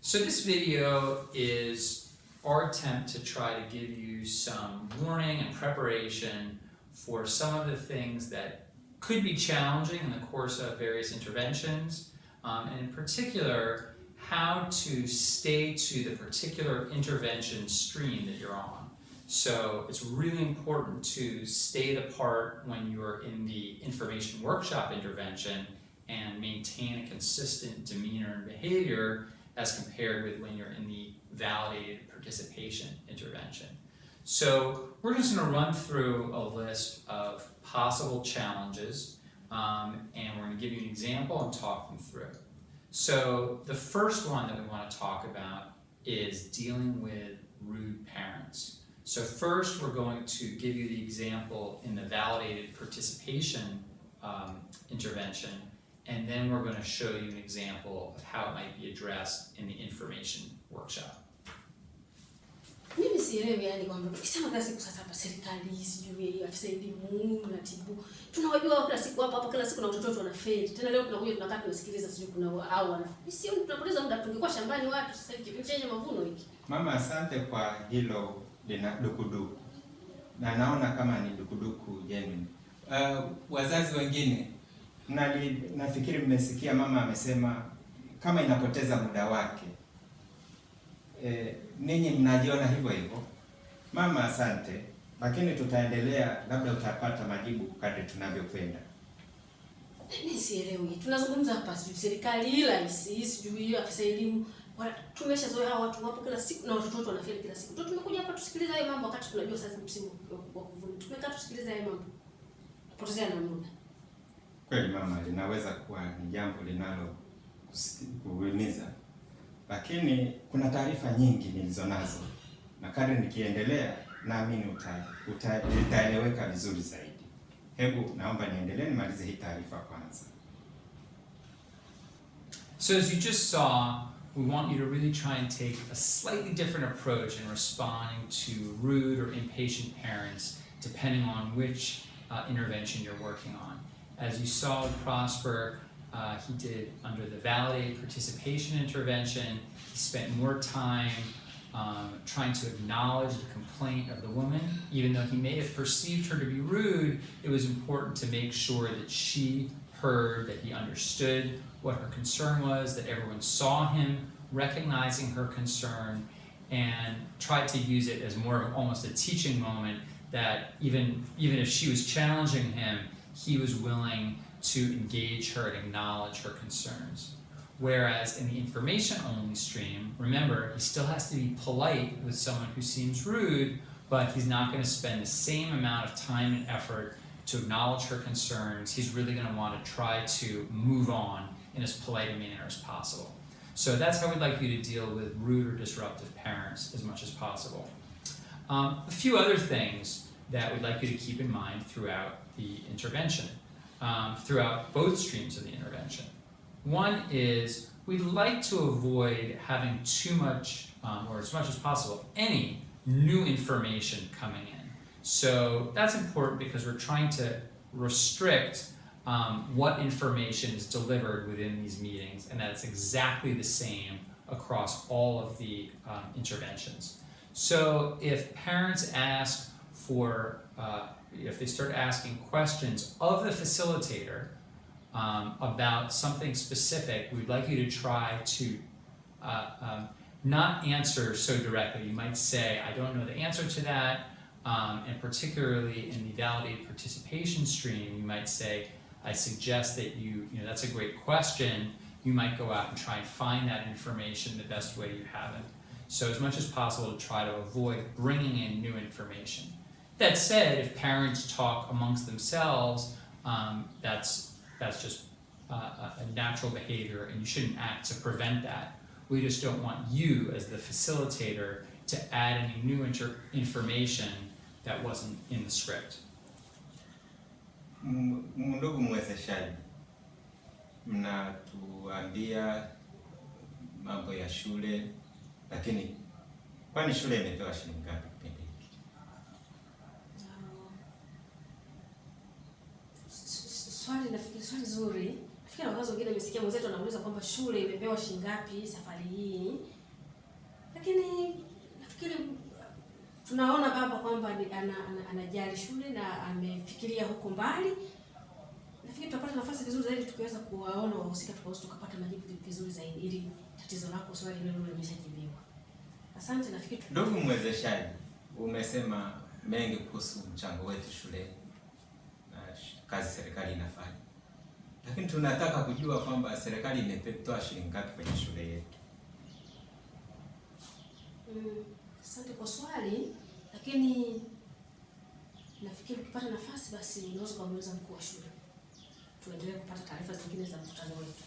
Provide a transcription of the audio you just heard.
So this video is our attempt to try to give you some warning and preparation for some of the things that could be challenging in the course of various interventions, and in particular, how to stay to the particular intervention stream that you're on. So it's really important to stay the part when you're in the information workshop intervention and maintain a consistent demeanor and behavior as compared with when you're in the validated participation intervention. So we're just going to run through a list of possible challenges, and we're going to give you an example and talk them through. So the first one that we want to talk about is dealing with rude parents. So first we're going to give you the example in the validated participation intervention, and then we're going to show you an example of how it might be addressed in the information workshop. Mimi sielewi yani kwamba tukisema kila siku sasa hapa serikali sijui afisa elimu na tibu. Tunawajua kila siku hapa kila siku na watoto wetu wanafeli. Tena leo tunakuja tunakaa tunasikiliza sijui kuna au wanafeli. Sio tunapoteza muda tungekuwa shambani watu sasa hivi kipindi cha mavuno hiki. Mama, asante kwa hilo lina dukuduku. Na naona kama ni dukuduku genuine. Wazazi wengine nafikiri mmesikia mama amesema kama inapoteza muda wake. Ninyi mnajiona hivyo hivyo. Mama, asante, lakini tutaendelea, labda utapata majibu kadri tunavyokwenda. Mimi sielewi. Tunazungumza hapa sijui serikali ila sijui afisa elimu. Tumeshazoea watu wapo kila siku na watoto wetu wanafeli kila siku. Ndio tumekuja hapa tusikilize hayo mambo wakati tunajua sasa msimu wa kuvuna. Tumekaa tusikilize hayo mambo. Potezea na muda. Kweli mama, linaweza kuwa ni jambo linalo kuhimiza. Lakini kuna taarifa nyingi nilizonazo, na kadri nikiendelea naamini utaeleweka vizuri zaidi. Hebu naomba niendelee nimalize hii taarifa kwanza. So as you just saw, we want you to really try and take a slightly different approach in responding to rude or impatient parents, depending on which intervention you're working on. As you saw with Prosper, he did under the validated participation intervention. He spent more time trying to acknowledge the complaint of the woman. Even though he may have perceived her to be rude, it was important to make sure that she heard, that he understood what her concern was, that everyone saw him recognizing her concern, and tried to use it as more of almost a teaching moment, that even if she was challenging him, he was willing to engage her and acknowledge her concerns. Whereas in the information-only stream, remember, he still has to be polite with someone who seems rude, but he's not going to spend the same amount of time and effort to acknowledge her concerns. He's really going to want to try to move on in as polite a manner as possible. So that's how we'd like you to deal with rude or disruptive parents as much as possible. A few other things that we'd like you to keep in mind throughout the intervention. Throughout both streams of the intervention. One is we'd like to avoid having too much, or as much as possible, any new information coming in. So that's important because we're trying to restrict what information is delivered within these meetings, and that's exactly the same across all of the interventions. So if parents ask for if they start asking questions of the facilitator about something specific, we'd like you to try to not answer so directly. You might say, I don't know the answer to that, and particularly in the validated participation stream, you might say, I suggest that you know, that's a great question. You might go out and try and find that information the best way you have it. So as much as possible to try to avoid bringing in new information. That said, if parents talk amongst themselves, that's just a natural behavior, and you shouldn't act to prevent that. We just don't want you, as the facilitator, to add any new information that wasn't in the script. Ndugu mwezeshaji, mnatuambia mambo ya shule, lakini kwani shule imepewa shilingi ngapi kipindi hiki? Swali nafikiri swali zuri. nafikiri wazazi wengine nimesikia mwenzetu anauliza kwamba shule imepewa shilingi ngapi safari hii. Lakini nafikiri tunaona baba kwamba anajali shule na amefikiria huko mbali. Nafikiri tutapata nafasi vizuri zaidi tukiweza kuwaona wahusika tukapata majibu vizuri zaidi ili tatizo lako swali hilo limeshajibiwa. Asante. Nafikiri ndugu mwezeshaji, umesema mengi kuhusu mchango wetu shuleni na kazi serikali inafanya. Lakini tunataka kujua kwamba serikali imetoa shilingi ngapi kwenye shule yetu. Asante kwa swali, lakini nafikiri ukipata nafasi basi unaweza kumuuliza mkuu wa shule. Tuendelee kupata taarifa zingine za mkutano wetu.